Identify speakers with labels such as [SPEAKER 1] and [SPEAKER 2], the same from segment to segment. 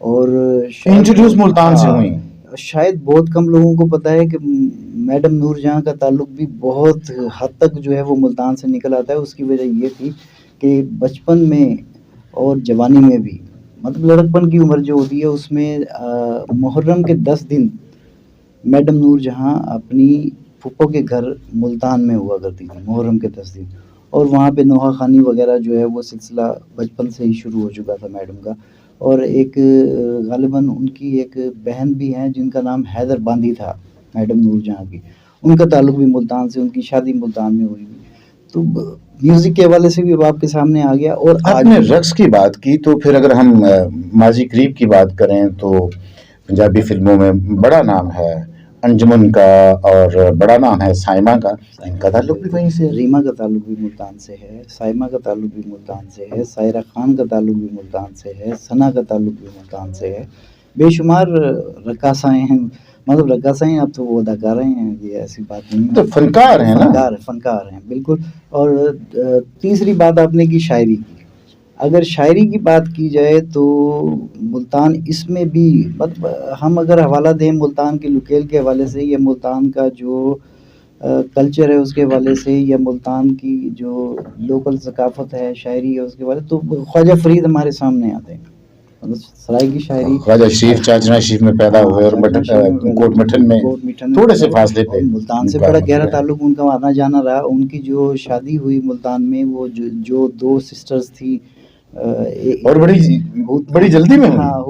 [SPEAKER 1] اور
[SPEAKER 2] انٹروڈیوس ملتان سے
[SPEAKER 1] ہاں،
[SPEAKER 2] ہوئی.
[SPEAKER 1] شاید بہت کم لوگوں کو پتہ ہے کہ میڈم نور جہاں کا تعلق بھی بہت حد تک جو ہے وہ ملتان سے نکل آتا ہے. اس کی وجہ یہ تھی کہ بچپن میں اور جوانی میں بھی، مطلب لڑکپن کی عمر جو ہوتی ہے اس میں محرم کے 10 دن میڈم نور جہاں اپنی پھپھو کے گھر ملتان میں ہوا کرتی تھی محرم کے 10 دن. اور وہاں پہ نوحہ خوانی وغیرہ جو ہے وہ سلسلہ بچپن سے ہی شروع ہو چکا تھا میڈم کا. اور ایک غالباً ان کی ایک بہن بھی ہیں جن کا نام حیدر باندی تھا میڈم نور جہاں کی، ان کا تعلق بھی ملتان سے، ان کی شادی ملتان میں ہوئی. تو میوزک کے حوالے سے بھی اب آپ کے سامنے آ گیا. اور
[SPEAKER 2] آپ
[SPEAKER 1] آج
[SPEAKER 2] نے رقص کی بات کی تو پھر اگر ہم ماضی قریب کی بات کریں تو پنجابی فلموں میں بڑا نام ہے انجمن کا اور بڑا نام ہے سائمہ کا. ان کا تعلق بھی وہیں سے ہے.
[SPEAKER 1] ریما کا تعلق بھی ملتان سے ہے، سائمہ کا تعلق بھی ملتان سے ہے، سائرہ خان کا تعلق بھی ملتان سے ہے، ثنا کا تعلق بھی ملتان سے ہے. بے شمار رقاصائیں ہیں، مطلب رقاصائیں اب تو وہ اداکاریں ہیں، یہ ایسی بات نہیں ہے.
[SPEAKER 2] تو فنکار ہیں نا.
[SPEAKER 1] فنکار ہیں بالکل. اور تیسری بات آپ نے کی شاعری کی. اگر شاعری کی بات کی جائے تو ملتان اس میں بھی، مطلب ہم اگر حوالہ دیں ملتان کے لکیل کے حوالے سے یا ملتان کا جو کلچر ہے اس کے حوالے سے یا ملتان کی جو لوکل ثقافت ہے شاعری ہے اس کے حوالے، تو خواجہ فرید ہمارے سامنے آتے ہیں. مطلب سرائی کی شاعری،
[SPEAKER 2] خواجہ شریف چاچنا شریف میں پیدا ہوئے اور کوٹ مٹھن میں تھوڑے سے فاصلے پہ.
[SPEAKER 1] ملتان سے بڑا گہرا تعلق ان کا آنا جانا رہا. ان کی جو شادی ہوئی ملتان میں، وہ جو 2 سسٹرز تھی،
[SPEAKER 2] اور بڑی جلدی میں ہوئی.
[SPEAKER 1] ہاں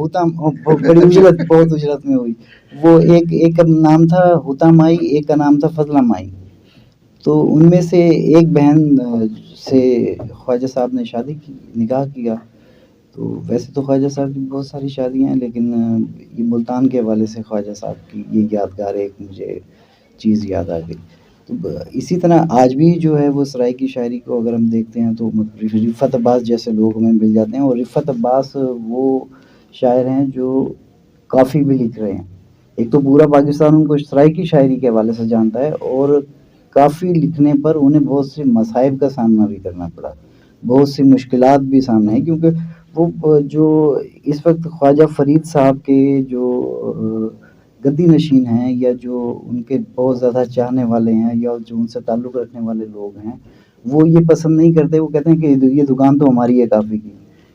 [SPEAKER 1] بڑی اجرت، بہت اجرت میں ہوئی. وہ ایک کا نام تھا ہوتا مائی، ایک کا نام تھا فضلہ مائی. تو ان میں سے ایک بہن سے خواجہ صاحب نے شادی کی، نکاح کیا. تو ویسے تو خواجہ صاحب کی بہت ساری شادیاں ہیں، لیکن یہ ملتان کے حوالے سے خواجہ صاحب کی یہ یادگار ایک مجھے چیز یاد آ گئی. تو اسی طرح آج بھی جو ہے وہ سرائی کی شاعری کو اگر ہم دیکھتے ہیں تو رفعت عباس جیسے لوگ ہمیں مل جاتے ہیں. اور رفعت عباس وہ شاعر ہیں جو کافی بھی لکھ رہے ہیں. ایک تو پورا پاکستان ان کو سرائی کی شاعری کے حوالے سے جانتا ہے، اور کافی لکھنے پر انہیں بہت سے مصائب کا سامنا بھی کرنا پڑا، بہت سی مشکلات بھی سامنے ہیں. کیونکہ وہ جو اس وقت خواجہ فرید صاحب کے جو گدی نشین ہیں یا جو ان کے بہت زیادہ چاہنے والے ہیں یا جو ان سے تعلق رکھنے والے لوگ ہیں، وہ یہ پسند نہیں کرتے. وہ کہتے ہیں کہ یہ دکان تو ہماری ہے کافی کی،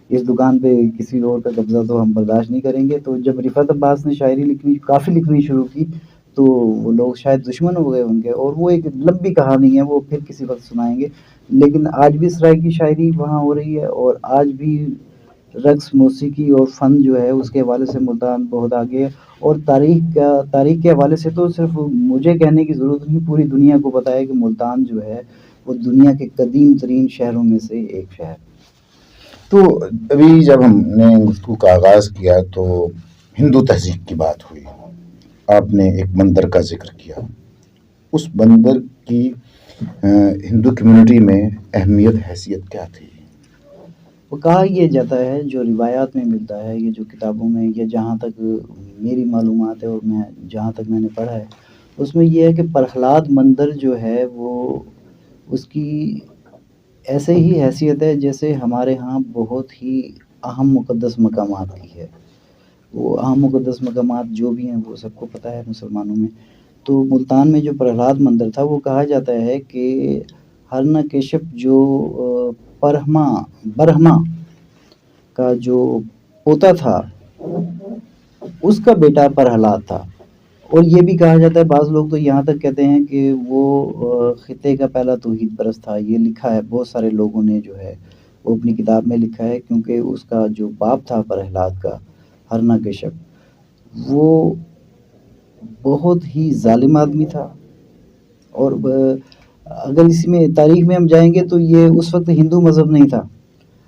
[SPEAKER 1] اس دکان پہ کسی اور کا قبضہ تو ہم برداشت نہیں کریں گے. تو جب رفعت عباس نے شاعری کافی لکھنی شروع کی تو وہ لوگ شاید دشمن ہو گئے ان کے. اور وہ ایک لمبی کہانی ہے، وہ پھر کسی وقت سنائیں گے. لیکن آج بھی سرائی کی شاعری وہاں ہو رہی ہے، اور آج بھی رقص، موسیقی اور فن جو ہے اس کے حوالے سے ملتان بہت آگے ہے. اور تاریخ کے حوالے سے تو صرف مجھے کہنے کی ضرورت نہیں، پوری دنیا کو پتہ ہے کہ ملتان جو ہے وہ دنیا کے قدیم ترین شہروں میں سے ایک شہر.
[SPEAKER 2] تو ابھی جب ہم نے گفتگو کا آغاز کیا تو ہندو تہذیب کی بات ہوئی، آپ نے ایک مندر کا ذکر کیا. اس مندر کی ہندو کمیونٹی میں اہمیت، حیثیت کیا تھی؟
[SPEAKER 1] وہ کہا یہ جاتا ہے، جو روایات میں ملتا ہے، یہ جو کتابوں میں، یا جہاں تک میری معلومات ہے اور میں جہاں تک میں نے پڑھا ہے، اس میں یہ ہے کہ پرہلاد مندر جو ہے وہ اس کی ایسے ہی حیثیت ہے جیسے ہمارے ہاں بہت ہی اہم مقدس مقامات کی ہے. وہ اہم مقدس مقامات جو بھی ہیں وہ سب کو پتہ ہے مسلمانوں میں. تو ملتان میں جو پرہلاد مندر تھا، وہ کہا جاتا ہے کہ ہرنکیشپ جو برہما کا جو پوتا تھا اس کا بیٹا پرہلاد تھا. اور یہ بھی کہا جاتا ہے، بعض لوگ تو یہاں تک کہتے ہیں کہ وہ خطے کا پہلا توحید پرست تھا. یہ لکھا ہے بہت سارے لوگوں نے، جو ہے وہ اپنی کتاب میں لکھا ہے. کیونکہ اس کا جو باپ تھا پرہلاد کا، ہرنکیشپ، وہ بہت ہی ظالم آدمی تھا. اور اگر اسی میں تاریخ میں ہم جائیں گے تو یہ اس وقت ہندو مذہب نہیں تھا.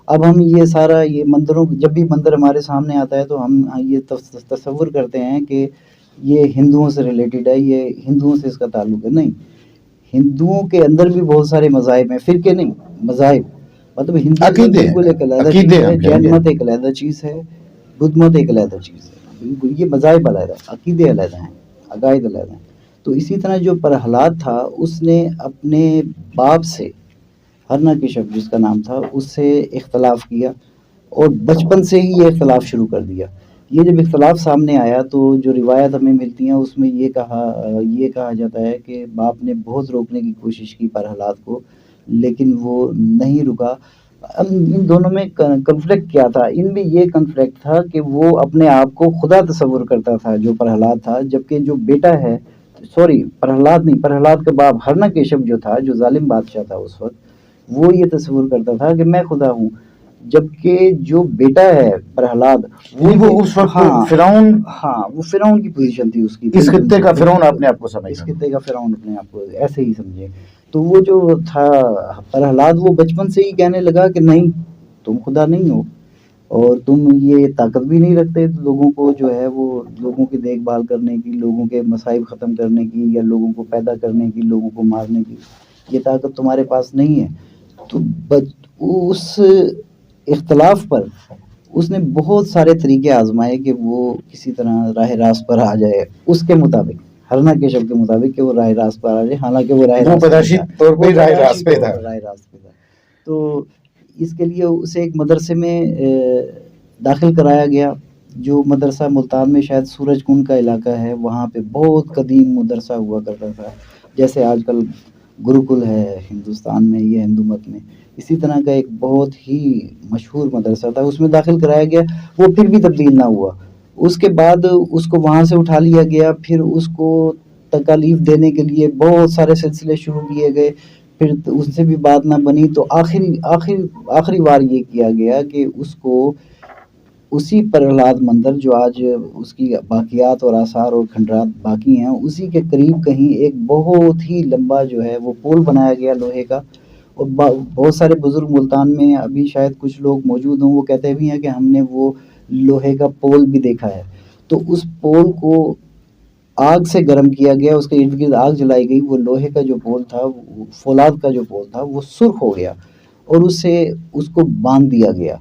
[SPEAKER 1] اب ہم یہ سارا یہ مندروں، جب بھی مندر ہمارے سامنے آتا ہے تو ہم یہ تصور کرتے ہیں کہ یہ ہندوؤں سے ریلیٹڈ ہے، یہ ہندوؤں سے اس کا تعلق ہے. نہیں، ہندوؤں کے اندر بھی بہت سارے مذاہب ہیں، فرقے نہیں، مذاہب. مطلب ہندو بالکل ایک علیحدہ چیز ہے، جین مت ایک علیحدہ چیز ہے، بدھ مت ایک علیحدہ چیز ہے. بالکل یہ مذاہب علیحدہ، عقیدے علیحدہ ہیں، عقائد علیحدہ ہیں. تو اسی طرح جو پرہلاد تھا، اس نے اپنے باپ سے، ہرنکیشپ جس کا نام تھا، اس سے اختلاف کیا، اور بچپن سے ہی یہ اختلاف شروع کر دیا. یہ جب اختلاف سامنے آیا تو جو روایت ہمیں ملتی ہیں اس میں یہ کہا جاتا ہے کہ باپ نے بہت روکنے کی کوشش کی پرہلاد کو، لیکن وہ نہیں رکا۔ ان دونوں میں کنفلکٹ کیا تھا؟ ان میں یہ کنفلکٹ تھا کہ وہ اپنے آپ کو خدا تصور کرتا تھا جو پرہلاد تھا، جبکہ جو بیٹا ہے، سوری پرہلاد نہیں، پرہلاد کا باپ ہرناکیشب جو تھا، جو ظالم بادشاہ تھا اس وقت، وہ یہ تصور کرتا تھا کہ میں خدا ہوں، جبکہ جو بیٹا ہے پرہلاد
[SPEAKER 2] وہ اس وقت فرعون،
[SPEAKER 1] ہاں وہ فرعون کی پوزیشن تھی اس کی،
[SPEAKER 2] اس خطے کا فرعون اپنے آپ کو
[SPEAKER 1] اس
[SPEAKER 2] سمجھا،
[SPEAKER 1] خطے کا فرعون اپنے آپ کو ایسے ہی سمجھے۔ تو وہ جو تھا پرہلاد، وہ بچپن سے ہی کہنے لگا کہ نہیں، تم خدا نہیں ہو، اور تم یہ طاقت بھی نہیں رکھتے لوگوں کو جو ہے وہ لوگوں کی دیکھ بھال کرنے کی، لوگوں کے مصائب ختم کرنے کی، یا لوگوں کو پیدا کرنے کی، لوگوں کو مارنے کی، یہ طاقت تمہارے پاس نہیں ہے۔ تو اس اختلاف پر اس نے بہت سارے طریقے آزمائے کہ وہ کسی طرح راہ راست پر آ جائے، اس کے مطابق، ہرناکیشب کے مطابق، کہ وہ راہ راست پر آ جائے، حالانکہ وہ راہ
[SPEAKER 2] بداشی طور پہ راہ راست پہ تھا۔
[SPEAKER 1] تو اس کے لیے اسے ایک مدرسے میں داخل کرایا گیا، جو مدرسہ ملتان میں شاید سورج کنڈ کا علاقہ ہے، وہاں پہ بہت قدیم مدرسہ ہوا کرتا تھا، جیسے آج کل گروکل ہے ہندوستان میں یا ہندو مت میں، اسی طرح کا ایک بہت ہی مشہور مدرسہ تھا، اس میں داخل کرایا گیا۔ وہ پھر بھی تبدیل نہ ہوا، اس کے بعد اس کو وہاں سے اٹھا لیا گیا، پھر اس کو تکالیف دینے کے لیے بہت سارے سلسلے شروع کیے گئے، پھر ان سے بھی بات نہ بنی، تو آخری بار یہ کیا گیا کہ اس کو اسی پرہلاد مندر، جو آج اس کی باقیات اور آثار اور کھنڈرات باقی ہیں، اسی کے قریب کہیں ایک بہت ہی لمبا جو ہے وہ پول بنایا گیا لوہے کا، اور بہت سارے بزرگ ملتان میں ابھی شاید کچھ لوگ موجود ہوں، وہ کہتے بھی ہیں کہ ہم نے وہ لوہے کا پول بھی دیکھا ہے۔ تو اس پول کو آگ سے گرم کیا گیا، اس کے ارد گرد آگ جلائی گئی، وہ لوہے کا جو پول تھا، فولاد کا جو پول تھا، وہ سرخ ہو گیا، اور اس کو باندھ دیا گیا۔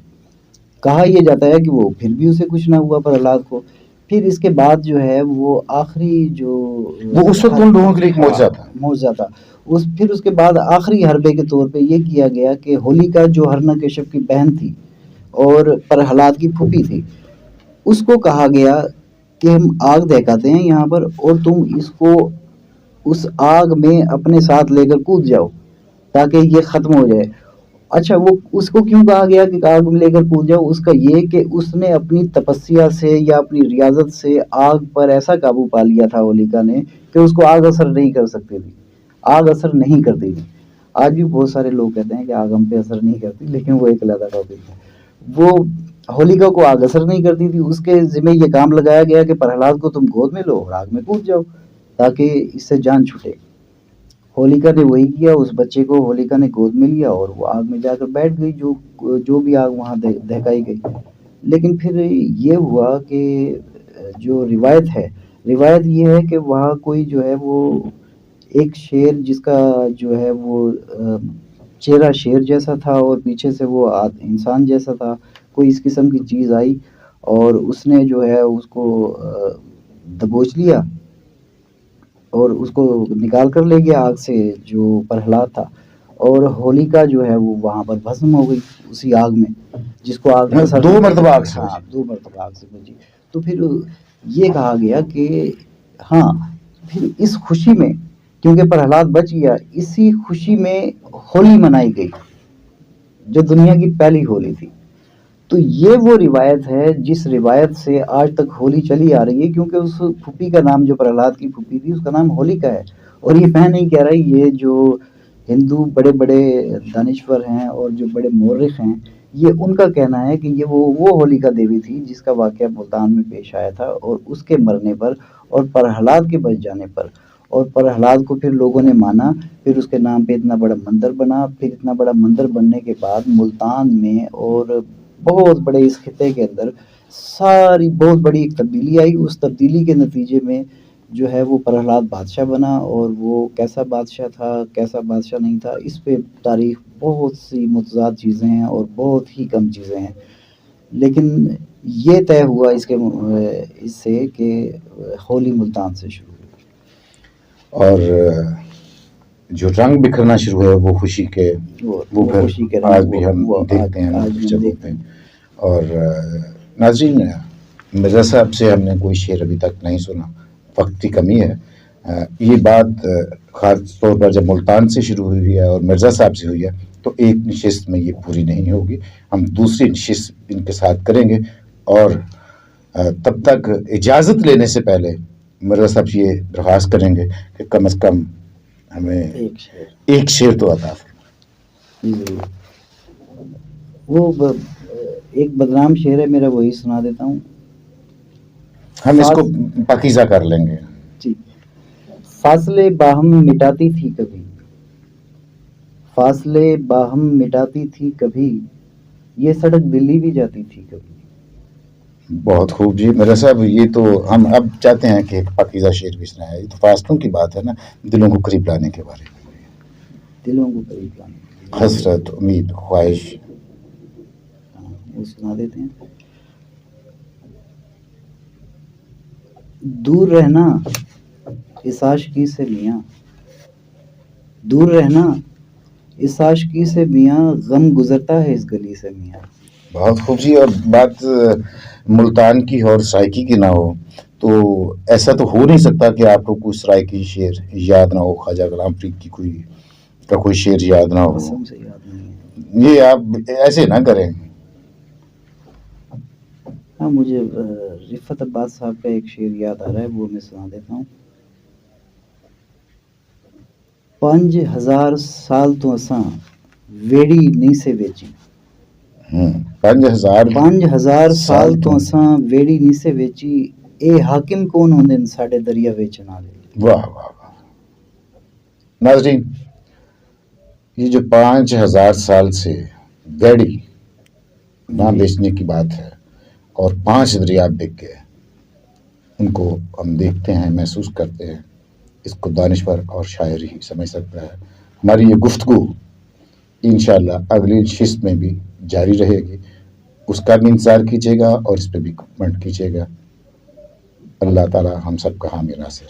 [SPEAKER 1] کہا یہ جاتا ہے کہ وہ پھر بھی اسے کچھ نہ ہوا پرہلاد کو۔ پھر اس کے بعد جو ہے وہ آخری جو
[SPEAKER 2] وہ اس وقت ان لوگوں کے لیے ایک معجزہ تھا،
[SPEAKER 1] معجزہ تھا۔ پھر اس کے بعد آخری حربے کے طور پہ یہ کیا گیا کہ ہولیکا، جو ہرناکیشب کی بہن تھی اور پرہلاد کی پھوپھی تھی، اس کو کہا گیا کہ ہم آگ دہکاتے ہیں یہاں پر، اور تم اس کو اس آگ میں اپنے ساتھ لے کر کود جاؤ تاکہ یہ ختم ہو جائے۔ اچھا، وہ اس کو کیوں کہا گیا کہ آگ میں لے کر کود جاؤ؟ اس کا یہ کہ اس نے اپنی تپسیا سے یا اپنی ریاضت سے آگ پر ایسا قابو پا لیا تھا ہولیکا نے کہ اس کو آگ اثر نہیں کر سکتی تھی، آگ اثر نہیں کرتی تھی۔ آج بھی بہت سارے لوگ کہتے ہیں کہ آگ ہم پہ اثر نہیں کرتی، لیکن وہ ایک علیحدہ ٹاپک ہے۔ وہ ہولیکا کو آگ اثر نہیں کرتی تھی، اس کے ذمہ یہ کام لگایا گیا کہ پرہلاد کو تم گود میں لو اور آگ میں کود جاؤ تاکہ اس سے جان چھوٹے۔ ہولیکا نے وہی کیا، اس بچے کو ہولیکا نے گود میں لیا اور وہ آگ میں جا کر بیٹھ گئی، جو بھی آگ وہاں دہکائی گئی۔ لیکن پھر یہ ہوا کہ جو روایت یہ ہے کہ وہاں کوئی جو ہے وہ ایک شیر، جس کا جو ہے وہ چہرہ شیر جیسا تھا اور پیچھے سے وہ انسان جیسا تھا، کوئی اس قسم کی چیز آئی اور اس نے جو ہے اس کو دبوچ لیا اور اس کو نکال کر لے گیا آگ سے، جو پرہلاد تھا، اور ہولیکا جو ہے وہ وہاں پر بھسم ہو گئی اسی آگ میں، جس کو آگ
[SPEAKER 2] دو مرتبہ آگ سے،
[SPEAKER 1] ہاں 2 مرتبہ آگ سے بجی۔ تو پھر یہ کہا گیا کہ ہاں، پھر اس خوشی میں، کیونکہ پرہلاد بچ گیا، اسی خوشی میں ہولی منائی گئی، جو دنیا کی پہلی ہولی تھی۔ تو یہ وہ روایت ہے جس روایت سے آج تک ہولی چلی آ رہی ہے، کیونکہ اس پھوپھی کا نام، جو پرہلاد کی پھوپھی تھی، اس کا نام ہولیکا ہے۔ اور یہ میں نہیں کہہ رہا، یہ جو ہندو بڑے بڑے دانشور ہیں اور جو بڑے مورخ ہیں، یہ ان کا کہنا ہے کہ یہ وہ ہولیکا دیوی تھی جس کا واقعہ ملتان میں پیش آیا تھا، اور اس کے مرنے پر اور پرہلاد کے بچ جانے پر، اور پرہلاد کو پھر لوگوں نے مانا، پھر اس کے نام پہ اتنا بڑا مندر بنا۔ پھر اتنا بڑا مندر بننے کے بعد ملتان میں اور بہت بڑے اس خطے کے اندر ساری بہت بڑی ایک تبدیلی آئی۔ اس تبدیلی کے نتیجے میں جو ہے وہ پرہلاد بادشاہ بنا، اور وہ کیسا بادشاہ تھا، کیسا بادشاہ نہیں تھا، اس پہ تاریخ بہت سی متضاد چیزیں ہیں اور بہت ہی کم چیزیں ہیں، لیکن یہ طے ہوا اس سے کہ ہولی ملتان سے شروع ہوئی،
[SPEAKER 2] اور جو رنگ بکھرنا شروع ہے وہ خوشی کے، وہ
[SPEAKER 1] خوشی کے
[SPEAKER 2] آج بھی ہم دیکھتے ہیں جگہوں پہ۔ اور ناظرین، مرزا صاحب سے ہم نے کوئی شعر ابھی تک نہیں سنا، وقت کی کمی ہے. یہ بات خاص طور پر جب ملتان سے شروع ہوئی ہے اور مرزا صاحب سے ہوئی ہے تو ایک نشست میں یہ پوری نہیں ہوگی. ہم دوسری نشست ان کے ساتھ کریں گے، اور تب تک اجازت لینے سے پہلے مرزا صاحب سے یہ درخواست کریں گے کہ کم از کم ہمیں ایک شعر تو عطا فرمائیں.
[SPEAKER 1] جی ضرور. وہ ایک بدنام شعر ہے میرا، وہی سنا دیتا ہوں.
[SPEAKER 2] ہم اس کو پاکیزہ کر لیں گے.
[SPEAKER 1] جی. فاصلے باہم مٹاتی تھی کبھی، فاصلے باہم مٹاتی تھی کبھی، یہ سڑک دلی بھی جاتی تھی کبھی.
[SPEAKER 2] بہت خوب جی مرزا صاحب، یہ تو ہم اب چاہتے ہیں کہ ایک پاکیزہ شعر بھی سنایا. یہ تو فاصلوں کی بات ہے نا، دلوں کو قریب لانے کے بارے میں.
[SPEAKER 1] دلوں کو قریب لانے،
[SPEAKER 2] حسرت، امید، خواہش.
[SPEAKER 1] وہ سنا دیتے ہیں. دور رہنا اس عاشقی سے میاں، دور رہنا اس عاشقی سے میاں، غم گزرتا ہے اس گلی سے میاں.
[SPEAKER 2] بہت خوب جی. اور بات ملتان کی اور سرائکی کی نہ ہو تو ایسا تو ہو نہیں سکتا کہ آپ کو کوئی سرائکی شعر یاد نہ ہو، خواجہ غلام فرید کی کوئی شعر یاد نہ ہو.
[SPEAKER 1] قسم سے یاد نہیں ہے.
[SPEAKER 2] یہ آپ ایسے نہ کریں.
[SPEAKER 1] ہاں مجھے رفت عباس صاحب کا ایک شعر یاد آ رہا ہے، وہ میں سنا دیتا ہوں. 5000 سال تو اساں ویڑی نہیں سے ویچی، 5000 سال تو اساں ویڑی نہیں سے ویچی، اے حاکم کون ہوندے ساڈے دریا ویچن والے.
[SPEAKER 2] واہ واہ واہ. ناظرین، یہ جو 5000 سال سے ویڑی نہ بیچنے کی بات ہے اور 5 دریا بک گئے، ان کو ہم دیکھتے ہیں، محسوس کرتے ہیں. اس کو دانشور اور شاعر ہی سمجھ سکتا ہے. ہماری یہ گفتگو انشاءاللہ اگلی نشست میں بھی جاری رہے گی. اس کا بھی انتظار کیجیے گا اور اس پہ بھی کمنٹ کیجیے گا. اللہ تعالی ہم سب کا حامی ناصر.